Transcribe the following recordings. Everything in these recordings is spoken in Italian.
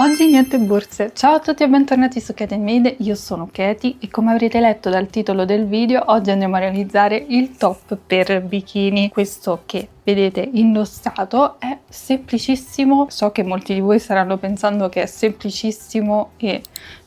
Oggi niente borse. Ciao a tutti e bentornati su Katie Made, io sono Katie e come avrete letto dal titolo del video oggi andiamo a realizzare il top per bikini. Questo che vedete indossato è semplicissimo, so che molti di voi staranno pensando che è semplicissimo e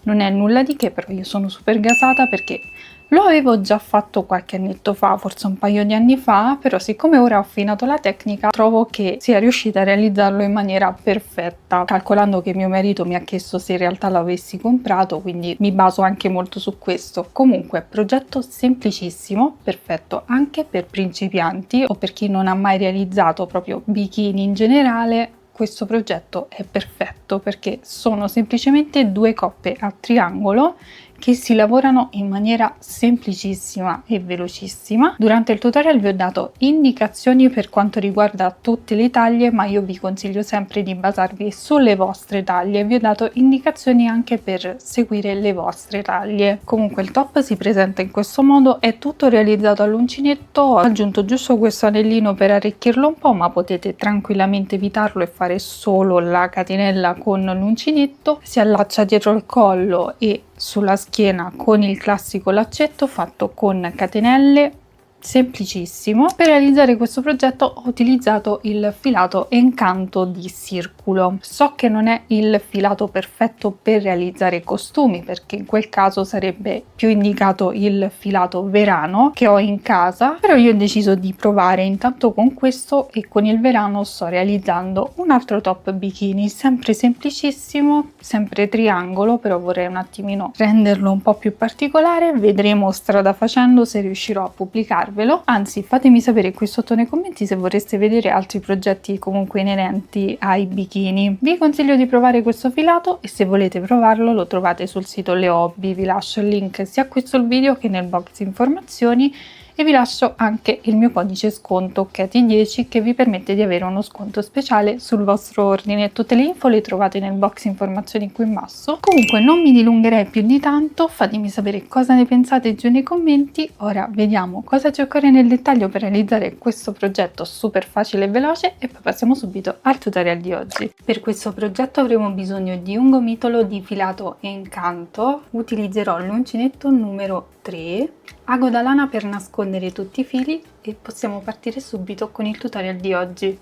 non è nulla di che, però io sono super gasata perché lo avevo già fatto qualche annetto fa, forse un paio di anni fa, però siccome ora ho affinato la tecnica trovo che sia riuscita a realizzarlo in maniera perfetta, calcolando che mio marito mi ha chiesto se in realtà l'avessi comprato, quindi mi baso anche molto su questo. Comunque, progetto semplicissimo, perfetto anche per principianti o per chi non ha mai realizzato proprio bikini in generale. Questo progetto è perfetto perché sono semplicemente due coppe a triangolo che si lavorano in maniera semplicissima e velocissima. Durante il tutorial vi ho dato indicazioni per quanto riguarda tutte le taglie, ma io vi consiglio sempre di basarvi sulle vostre taglie. Vi ho dato indicazioni anche per seguire le vostre taglie. Comunque il top si presenta in questo modo, è tutto realizzato all'uncinetto. Ho aggiunto giusto questo anellino per arricchirlo un po', ma potete tranquillamente evitarlo e fare solo la catenella con l'uncinetto. Si allaccia dietro il collo e sulla schiena con il classico laccetto fatto con catenelle, semplicissimo. Per realizzare questo progetto ho utilizzato il filato Encanto di Circulo. So che non è il filato perfetto per realizzare costumi, perché in quel caso sarebbe più indicato il filato Verano che ho in casa, però io ho deciso di provare intanto con questo e con il Verano sto realizzando un altro top bikini, sempre semplicissimo, sempre triangolo, però vorrei un attimino renderlo un po' più particolare. Vedremo strada facendo se riuscirò a pubblicarvelo. Anzi, fatemi sapere qui sotto nei commenti se vorreste vedere altri progetti comunque inerenti ai bikini. Vi consiglio di provare questo filato e se volete provarlo lo trovate sul sito Le Hobby. Vi lascio il link sia qui sul video che nel box informazioni e vi lascio anche il mio codice sconto Katie10 che vi permette di avere uno sconto speciale sul vostro ordine. Tutte le info le trovate nel box informazioni qui in basso. Comunque non mi dilungherei più di tanto, fatemi sapere cosa ne pensate giù nei commenti. Ora vediamo cosa ci occorre nel dettaglio per realizzare questo progetto super facile e veloce e poi passiamo subito al tutorial di oggi. Per questo progetto avremo bisogno di un gomitolo di filato Encanto, utilizzerò l'uncinetto numero 3, ago da lana per nascondere tutti i fili e possiamo partire subito con il tutorial di oggi.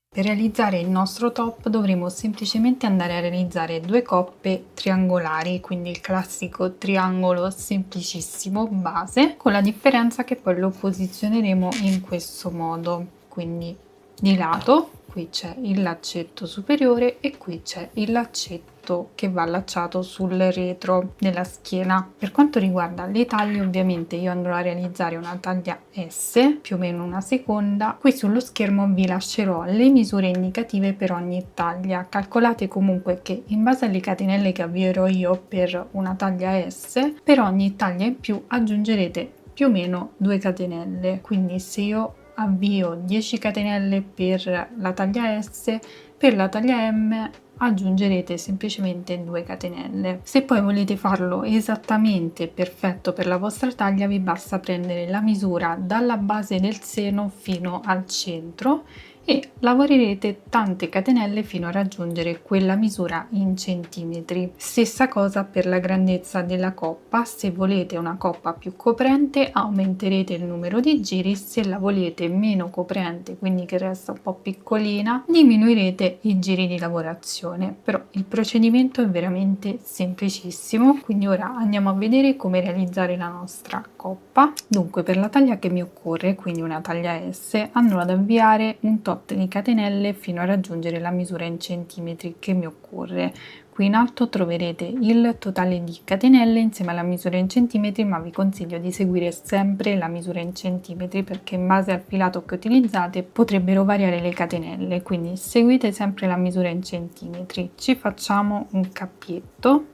Per realizzare il nostro top dovremo semplicemente andare a realizzare due coppe triangolari, quindi il classico triangolo semplicissimo base, con la differenza che poi lo posizioneremo in questo modo, quindi di lato. Qui c'è il laccetto superiore e qui c'è il laccetto che va allacciato sul retro della schiena. Per quanto riguarda le taglie, ovviamente io andrò a realizzare una taglia S, più o meno una seconda. Qui sullo schermo vi lascerò le misure indicative per ogni taglia. Calcolate comunque che in base alle catenelle che avvierò io per una taglia S, per ogni taglia in più aggiungerete più o meno 2 catenelle. Quindi se io avvio 10 catenelle per la taglia S, per la taglia M aggiungerete semplicemente 2 catenelle. Se poi volete farlo esattamente perfetto per la vostra taglia, vi basta prendere la misura dalla base del seno fino al centro e lavorerete tante catenelle fino a raggiungere quella misura in centimetri. Stessa cosa per la grandezza della coppa. Se volete una coppa più coprente aumenterete il numero di giri, se la volete meno coprente, quindi che resta un po' piccolina, diminuirete i giri di lavorazione. Però il procedimento è veramente semplicissimo, quindi ora andiamo a vedere come realizzare la nostra coppa. Dunque, per la taglia che mi occorre, quindi una taglia S, andrò ad avviare un tot di catenelle fino a raggiungere la misura in centimetri che mi occorre. Qui in alto troverete il totale di catenelle insieme alla misura in centimetri, ma vi consiglio di seguire sempre la misura in centimetri perché in base al filato che utilizzate potrebbero variare le catenelle, quindi seguite sempre la misura in centimetri. Ci facciamo un cappietto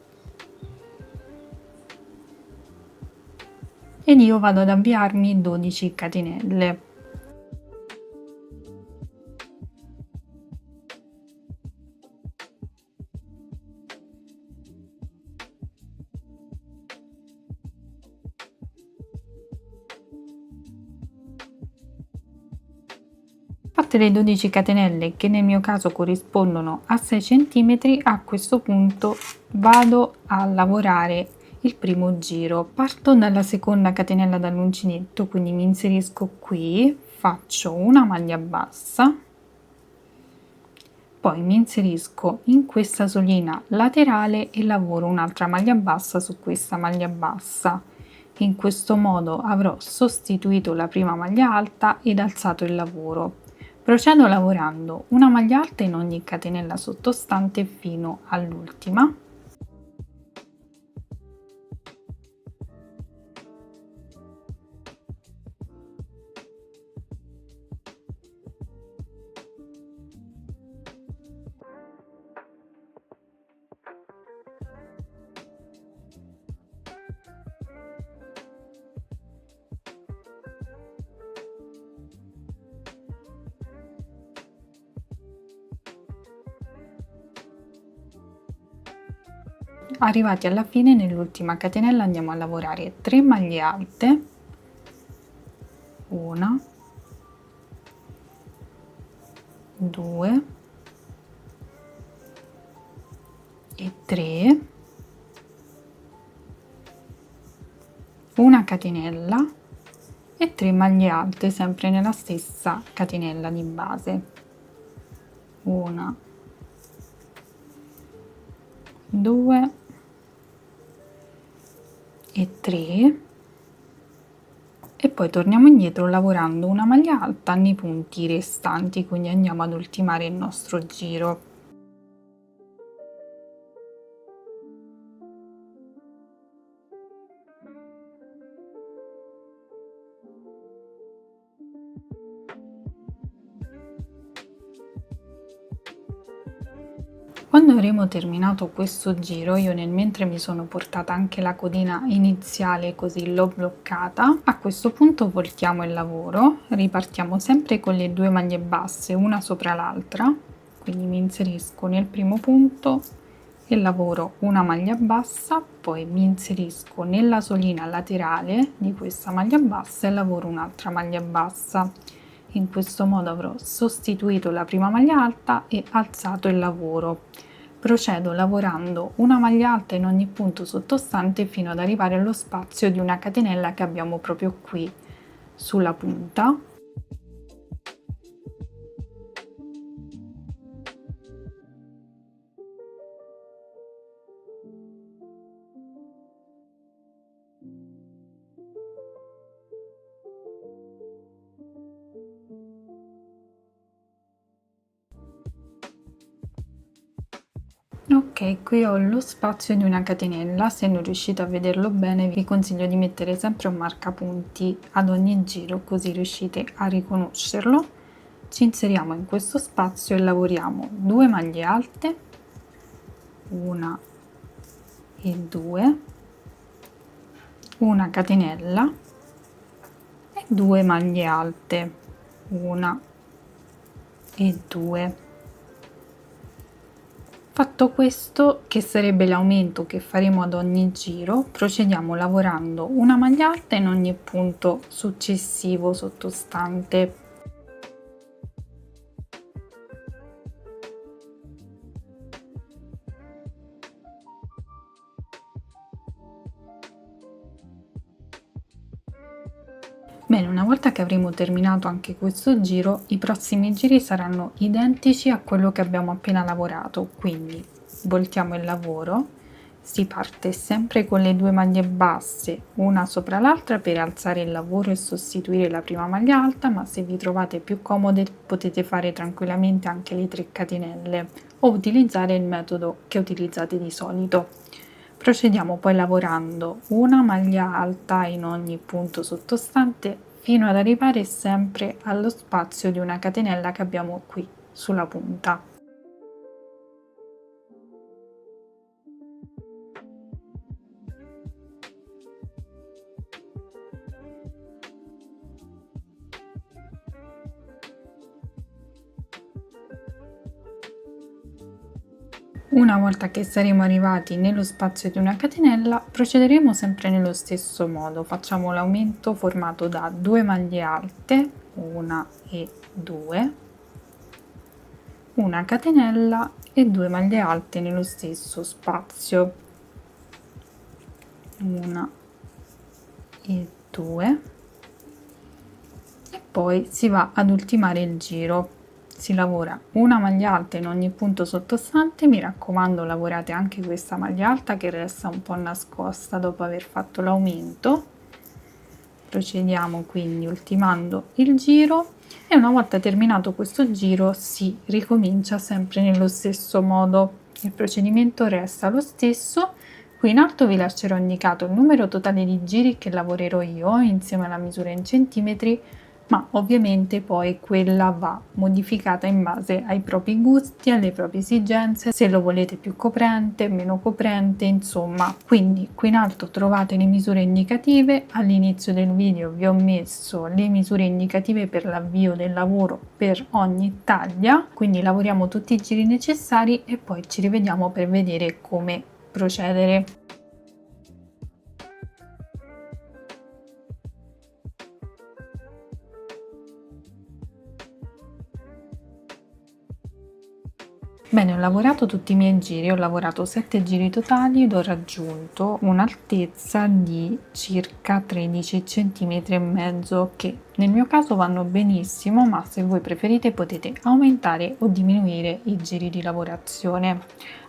ed io vado ad avviarmi 12 catenelle. Fatte le 12 catenelle, che nel mio caso corrispondono a 6 cm, a questo punto vado a lavorare il primo giro. Parto dalla seconda catenella dall'uncinetto, quindi mi inserisco qui, faccio una maglia bassa, poi mi inserisco in questa solina laterale e lavoro un'altra maglia bassa su questa maglia bassa. In questo modo avrò sostituito la prima maglia alta ed alzato il lavoro. Procedo lavorando una maglia alta in ogni catenella sottostante fino all'ultima. Arrivati alla fine, nell'ultima catenella andiamo a lavorare 3 maglie alte, 1, 2 e 3, una catenella e 3 maglie alte sempre nella stessa catenella di base. 1, 2 e 3, e poi torniamo indietro lavorando una maglia alta nei punti restanti, quindi andiamo ad ultimare il nostro giro. Quando avremo terminato questo giro, io nel mentre mi sono portata anche la codina iniziale, così l'ho bloccata. A questo punto voltiamo il lavoro, ripartiamo sempre con le 2 maglie basse una sopra l'altra, quindi mi inserisco nel primo punto e lavoro una maglia bassa, poi mi inserisco nella solina laterale di questa maglia bassa e lavoro un'altra maglia bassa. In questo modo avrò sostituito la prima maglia alta e alzato il lavoro. Procedo lavorando una maglia alta in ogni punto sottostante fino ad arrivare allo spazio di una catenella che abbiamo proprio qui sulla punta. Ok, qui ho lo spazio di una catenella. Se non riuscite a vederlo bene, vi consiglio di mettere sempre un marcapunti ad ogni giro, così riuscite a riconoscerlo. Ci inseriamo in questo spazio e lavoriamo 2 maglie alte, 1 e 2, una catenella e 2 maglie alte, 1 e 2. Fatto questo, che sarebbe l'aumento che faremo ad ogni giro, procediamo lavorando una maglia alta in ogni punto successivo sottostante. Bene, una volta che avremo terminato anche questo giro, i prossimi giri saranno identici a quello che abbiamo appena lavorato, quindi voltiamo il lavoro, si parte sempre con le 2 maglie basse una sopra l'altra per alzare il lavoro e sostituire la prima maglia alta, ma se vi trovate più comode potete fare tranquillamente anche le 3 catenelle o utilizzare il metodo che utilizzate di solito. Procediamo poi lavorando una maglia alta in ogni punto sottostante fino ad arrivare sempre allo spazio di una catenella che abbiamo qui sulla punta. Una volta che saremo arrivati nello spazio di una catenella, procederemo sempre nello stesso modo. Facciamo l'aumento formato da 2 maglie alte, 1 e 2, una catenella e 2 maglie alte nello stesso spazio, 1 e 2, e poi si va ad ultimare il giro. Si lavora una maglia alta in ogni punto sottostante. Mi raccomando, lavorate anche questa maglia alta che resta un po' nascosta dopo aver fatto l'aumento. Procediamo quindi ultimando il giro e una volta terminato questo giro si ricomincia sempre nello stesso modo. Il procedimento resta lo stesso. Qui in alto vi lascerò indicato il numero totale di giri che lavorerò io insieme alla misura in centimetri, ma ovviamente poi quella va modificata in base ai propri gusti, alle proprie esigenze, se lo volete più coprente, meno coprente, insomma. Quindi qui in alto trovate le misure indicative. All'inizio del video vi ho messo le misure indicative per l'avvio del lavoro per ogni taglia, quindi lavoriamo tutti i giri necessari e poi ci rivediamo per vedere come procedere. Bene, ho lavorato tutti i miei giri, ho lavorato 7 giri totali ed ho raggiunto un'altezza di circa 13 cm e mezzo, che nel mio caso vanno benissimo, ma se voi preferite potete aumentare o diminuire i giri di lavorazione.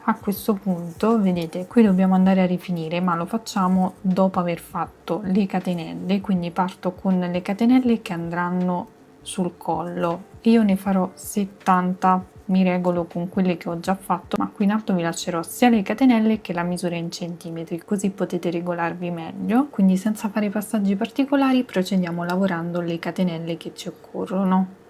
A questo punto, vedete, qui dobbiamo andare a rifinire, ma lo facciamo dopo aver fatto le catenelle, quindi parto con le catenelle che andranno sul collo. Io ne farò 70, mi regolo con quelle che ho già fatto, ma qui in alto vi lascerò sia le catenelle che la misura in centimetri, così potete regolarvi meglio. Quindi senza fare passaggi particolari procediamo lavorando le catenelle che ci occorrono.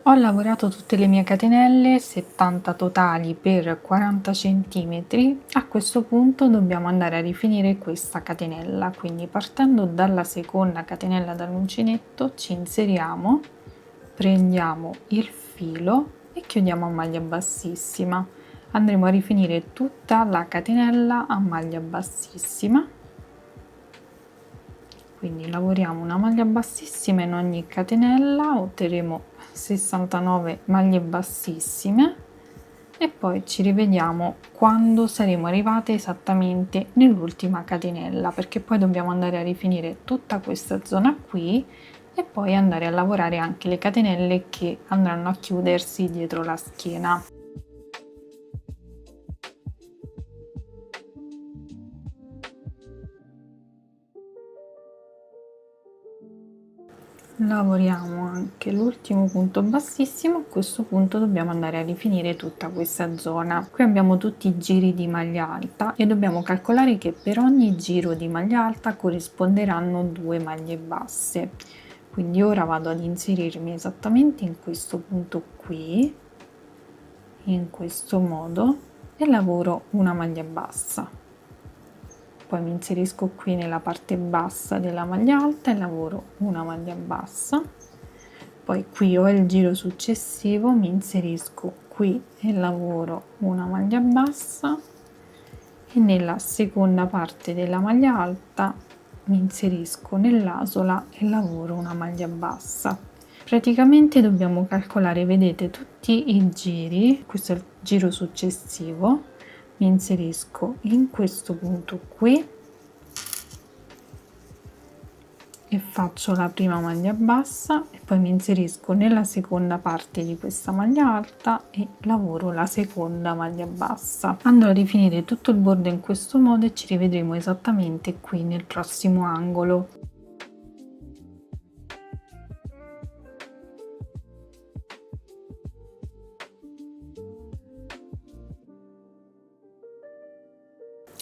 Ho lavorato tutte le mie catenelle, 70 totali per 40 centimetri. A questo punto dobbiamo andare a rifinire questa catenella, quindi partendo dalla seconda catenella dall'uncinetto ci inseriamo, prendiamo il filo e chiudiamo a maglia bassissima. Andremo a rifinire tutta la catenella a maglia bassissima, quindi lavoriamo una maglia bassissima in ogni catenella, otterremo 69 maglie bassissime e poi ci rivediamo quando saremo arrivate esattamente nell'ultima catenella, perché poi dobbiamo andare a rifinire tutta questa zona qui e poi andare a lavorare anche le catenelle che andranno a chiudersi dietro la schiena. Lavoriamo anche l'ultimo punto bassissimo. A questo punto dobbiamo andare a rifinire tutta questa zona. Qui abbiamo tutti i giri di maglia alta e dobbiamo calcolare che per ogni giro di maglia alta corrisponderanno 2 maglie basse. Quindi ora vado ad inserirmi esattamente in questo punto qui, in questo modo, e lavoro una maglia bassa. Poi mi inserisco qui nella parte bassa della maglia alta e lavoro una maglia bassa. Poi qui ho il giro successivo, mi inserisco qui e lavoro una maglia bassa, e nella seconda parte della maglia alta mi inserisco nell'asola e lavoro una maglia bassa. Praticamente dobbiamo calcolare, vedete, tutti i giri. Questo è il giro successivo. Mi inserisco in questo punto qui e faccio la prima maglia bassa e poi mi inserisco nella seconda parte di questa maglia alta e lavoro la seconda maglia bassa. Andrò a rifinire tutto il bordo in questo modo e ci rivedremo esattamente qui nel prossimo angolo.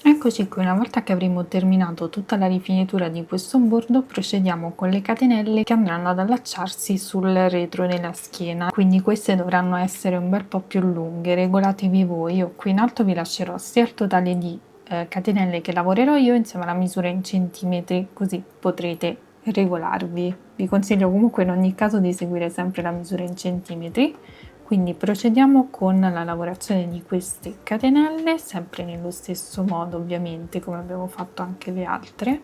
Eccoci qui, una volta che avremo terminato tutta la rifinitura di questo bordo procediamo con le catenelle che andranno ad allacciarsi sul retro della schiena, quindi queste dovranno essere un bel po' più lunghe, regolatevi voi. Io qui in alto vi lascerò sia il totale di catenelle che lavorerò io insieme alla misura in centimetri, così potrete regolarvi. Vi consiglio comunque in ogni caso di seguire sempre la misura in centimetri. Quindi procediamo con la lavorazione di queste catenelle, sempre nello stesso modo ovviamente come abbiamo fatto anche le altre.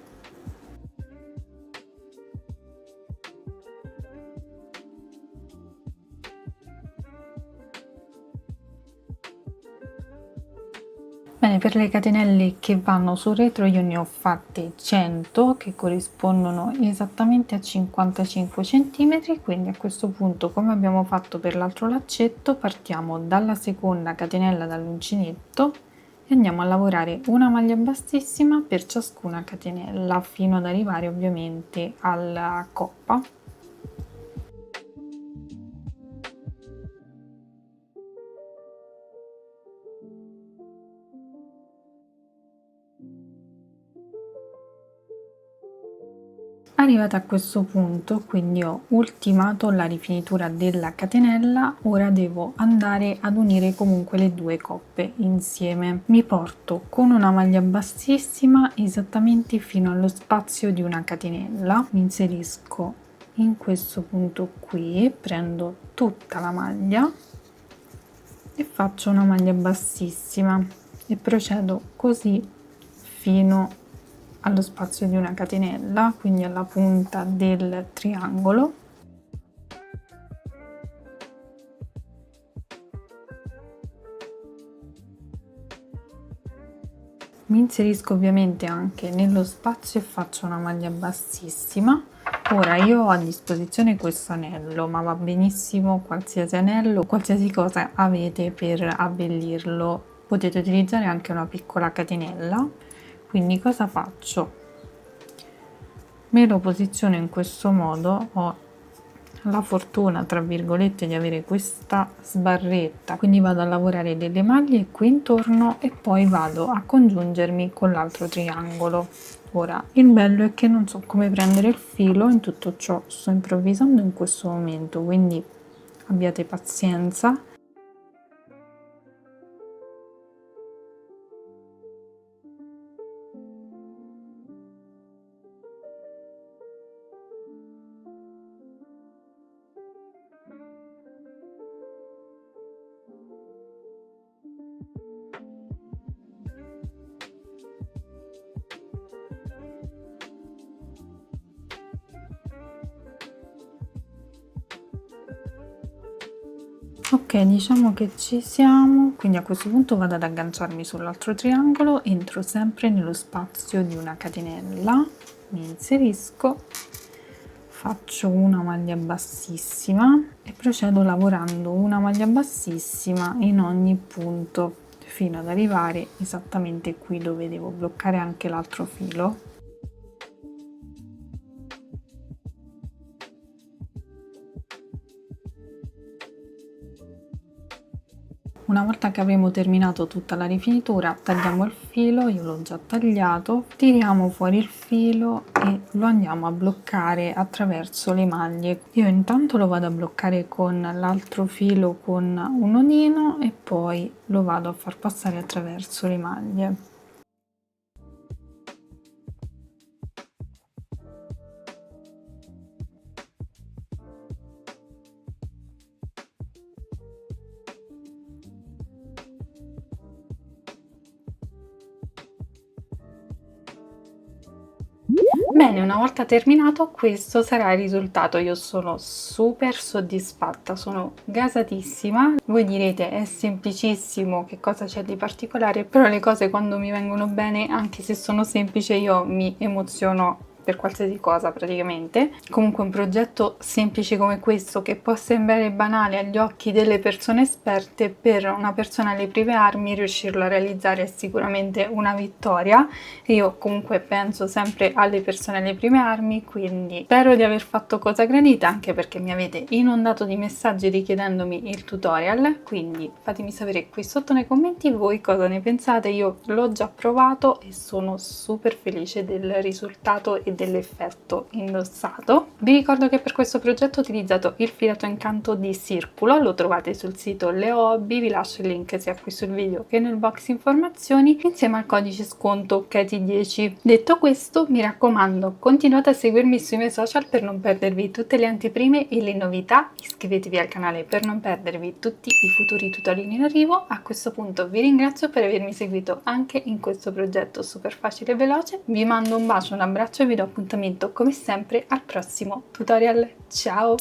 Bene, per le catenelle che vanno sul retro io ne ho fatte 100 che corrispondono esattamente a 55 cm, quindi a questo punto, come abbiamo fatto per l'altro laccetto, partiamo dalla seconda catenella dall'uncinetto e andiamo a lavorare una maglia bassissima per ciascuna catenella fino ad arrivare ovviamente alla coppa. Arrivata a questo punto, quindi ho ultimato la rifinitura della catenella, ora devo andare ad unire comunque le due coppe insieme. Mi porto con una maglia bassissima esattamente fino allo spazio di una catenella, mi inserisco in questo punto qui, prendo tutta la maglia e faccio una maglia bassissima e procedo così fino allo spazio di una catenella, quindi alla punta del triangolo. Mi inserisco ovviamente anche nello spazio e faccio una maglia bassissima. Ora io ho a disposizione questo anello, ma va benissimo qualsiasi anello, qualsiasi cosa avete per abbellirlo. Potete utilizzare anche una piccola catenella. Quindi cosa faccio? Me lo posiziono in questo modo, ho la fortuna tra virgolette di avere questa sbarretta, quindi vado a lavorare delle maglie qui intorno e poi vado a congiungermi con l'altro triangolo. Ora il bello è che non so come prendere il filo, in tutto ciò sto improvvisando in questo momento, quindi abbiate pazienza. Ok, diciamo che ci siamo, quindi a questo punto vado ad agganciarmi sull'altro triangolo, entro sempre nello spazio di una catenella, mi inserisco, faccio una maglia bassissima e procedo lavorando una maglia bassissima in ogni punto fino ad arrivare esattamente qui dove devo bloccare anche l'altro filo. Una volta che avremo terminato tutta la rifinitura, tagliamo il filo, io l'ho già tagliato, tiriamo fuori il filo e lo andiamo a bloccare attraverso le maglie. Io intanto lo vado a bloccare con l'altro filo con un nodino e poi lo vado a far passare attraverso le maglie. Bene, una volta terminato questo sarà il risultato. Io sono super soddisfatta, sono gasatissima. Voi direte è semplicissimo, che cosa c'è di particolare? Però le cose quando mi vengono bene, anche se sono semplici, io mi emoziono per qualsiasi cosa praticamente. Comunque un progetto semplice come questo, che può sembrare banale agli occhi delle persone esperte, per una persona alle prime armi riuscirlo a realizzare è sicuramente una vittoria. Io comunque penso sempre alle persone alle prime armi, quindi spero di aver fatto cosa gradita, anche perché mi avete inondato di messaggi richiedendomi il tutorial, quindi fatemi sapere qui sotto nei commenti voi cosa ne pensate. Io l'ho già provato e sono super felice del risultato e e dell'effetto indossato. Vi ricordo che per questo progetto ho utilizzato il filato incanto di Circulo, lo trovate sul sito Leo Hobby, vi lascio il link sia qui sul video che nel box informazioni, insieme al codice sconto KETI10. Detto questo, mi raccomando, continuate a seguirmi sui miei social per non perdervi tutte le anteprime e le novità, iscrivetevi al canale per non perdervi tutti i futuri tutorial in arrivo. A questo punto vi ringrazio per avermi seguito anche in questo progetto super facile e veloce, vi mando un bacio, un abbraccio e vi do appuntamento come sempre al prossimo tutorial. Ciao!